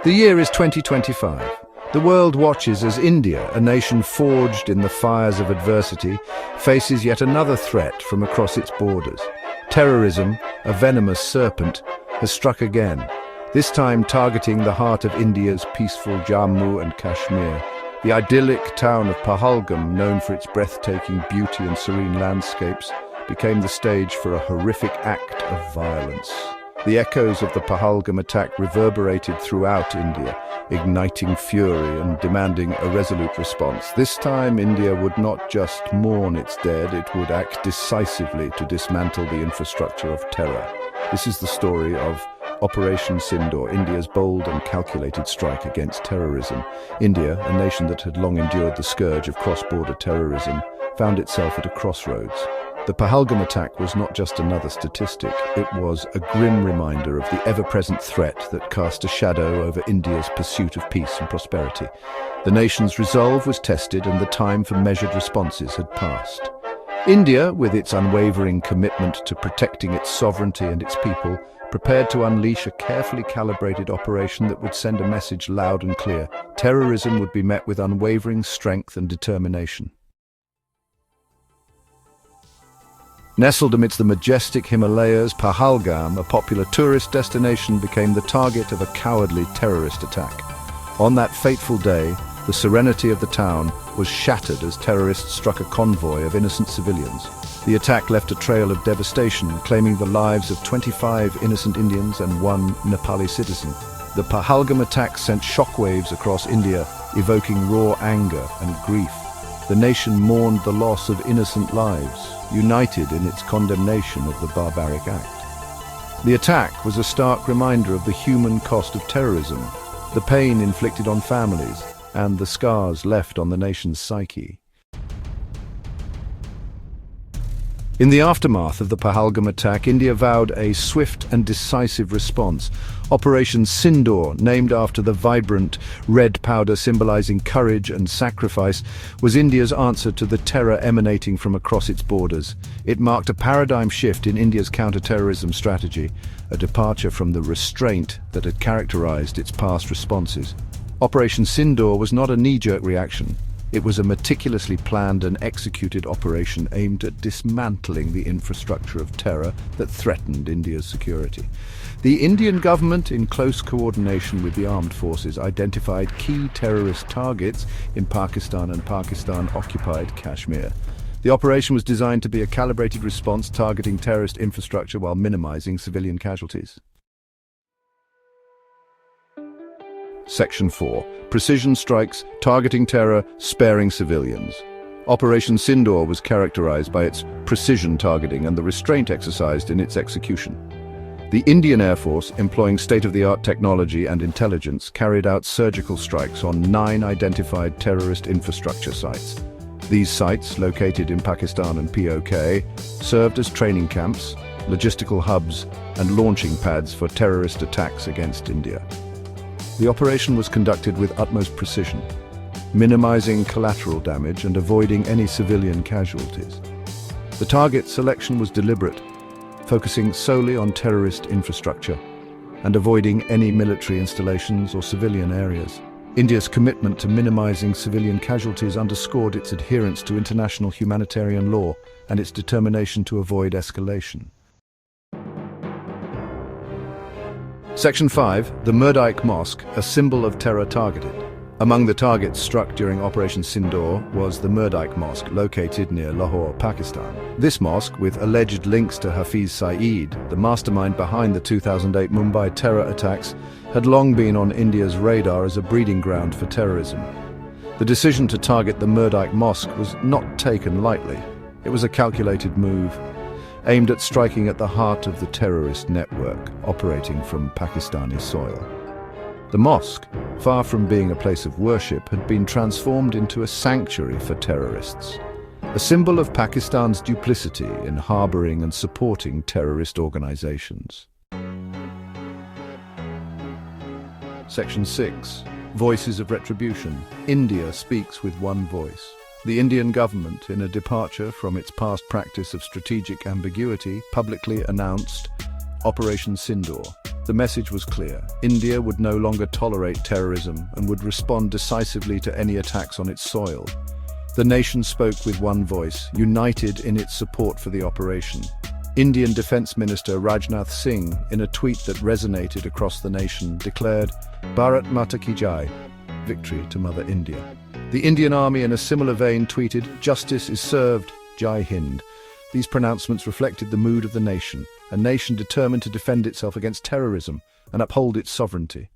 The year is 2025. The world watches as India, a nation forged in the fires of adversity, faces yet another threat from across its borders. Terrorism, a venomous serpent, has struck again, this time targeting the heart of India's peaceful Jammu and Kashmir. The idyllic town of Pahalgam, known for its breathtaking beauty and serene landscapes, became the stage for a horrific act of violence. The echoes of the Pahalgam attack reverberated throughout India, igniting fury and demanding a resolute response. This time, India would not just mourn its dead, it would act decisively to dismantle the infrastructure of terror. This is the story of Operation SINDOOR, India's bold and calculated strike against terrorism. India, a nation that had long endured the scourge of cross-border terrorism, found itself at a crossroads. The Pahalgam attack was not just another statistic, it was a grim reminder of the ever-present threat that cast a shadow over India's pursuit of peace and prosperity. The nation's resolve was tested and the time for measured responses had passed. India, with its unwavering commitment to protecting its sovereignty and its people, prepared to unleash a carefully calibrated operation that would send a message loud and clear. Terrorism would be met with unwavering strength and determination. Nestled amidst the majestic Himalayas, Pahalgam, a popular tourist destination, became the target of a cowardly terrorist attack. On that fateful day, the serenity of the town was shattered as terrorists struck a convoy of innocent civilians. The attack left a trail of devastation, claiming the lives of 25 innocent Indians and one Nepali citizen. The Pahalgam attack sent shockwaves across India, evoking raw anger and grief. The nation mourned the loss of innocent lives, united in its condemnation of the barbaric act. The attack was a stark reminder of the human cost of terrorism, the pain inflicted on families, and the scars left on the nation's psyche. In the aftermath of the Pahalgam attack, India vowed a swift and decisive response. Operation SINDOOR, named after the vibrant red powder symbolizing courage and sacrifice, was India's answer to the terror emanating from across its borders. It marked a paradigm shift in India's counter-terrorism strategy, a departure from the restraint that had characterized its past responses. Operation SINDOOR was not a knee-jerk reaction. It was a meticulously planned and executed operation aimed at dismantling the infrastructure of terror that threatened India's security. The Indian government, in close coordination with the armed forces, identified key terrorist targets in Pakistan and Pakistan-occupied Kashmir. The operation was designed to be a calibrated response targeting terrorist infrastructure while minimizing civilian casualties. Section 4. Precision strikes, targeting terror, sparing civilians. Operation SINDOOR was characterized by its precision targeting and the restraint exercised in its execution. The Indian Air Force, employing state-of-the-art technology and intelligence, carried out surgical strikes on 9 identified terrorist infrastructure sites. These sites, located in Pakistan and POK, served as training camps, logistical hubs, and launching pads for terrorist attacks against India. The operation was conducted with utmost precision, minimizing collateral damage and avoiding any civilian casualties. The target selection was deliberate, focusing solely on terrorist infrastructure and avoiding any military installations or civilian areas. India's commitment to minimizing civilian casualties underscored its adherence to international humanitarian law and its determination to avoid escalation. Section 5. The Murdaik Mosque, a symbol of terror targeted. Among the targets struck during Operation SINDOOR was the Murdaik Mosque, located near Lahore, Pakistan. This mosque, with alleged links to Hafiz Saeed, the mastermind behind the 2008 Mumbai terror attacks, had long been on India's radar as a breeding ground for terrorism. The decision to target the Murdaik Mosque was not taken lightly. It was a calculated move, aimed at striking at the heart of the terrorist network operating from Pakistani soil. The mosque, far from being a place of worship, had been transformed into a sanctuary for terrorists, a symbol of Pakistan's duplicity in harboring and supporting terrorist organizations. Section 6. Voices of Retribution. India speaks with one voice. The Indian government, in a departure from its past practice of strategic ambiguity, publicly announced Operation SINDOOR, The message was clear. India would no longer tolerate terrorism and would respond decisively to any attacks on its soil. The nation spoke with one voice, united in its support for the operation. Indian Defence Minister Rajnath Singh, in a tweet that resonated across the nation, declared, "Bharat Mata Ki Jai," victory to Mother India. The Indian Army, in a similar vein, tweeted, "Justice is served, Jai Hind." These pronouncements reflected the mood of the nation, a nation determined to defend itself against terrorism and uphold its sovereignty.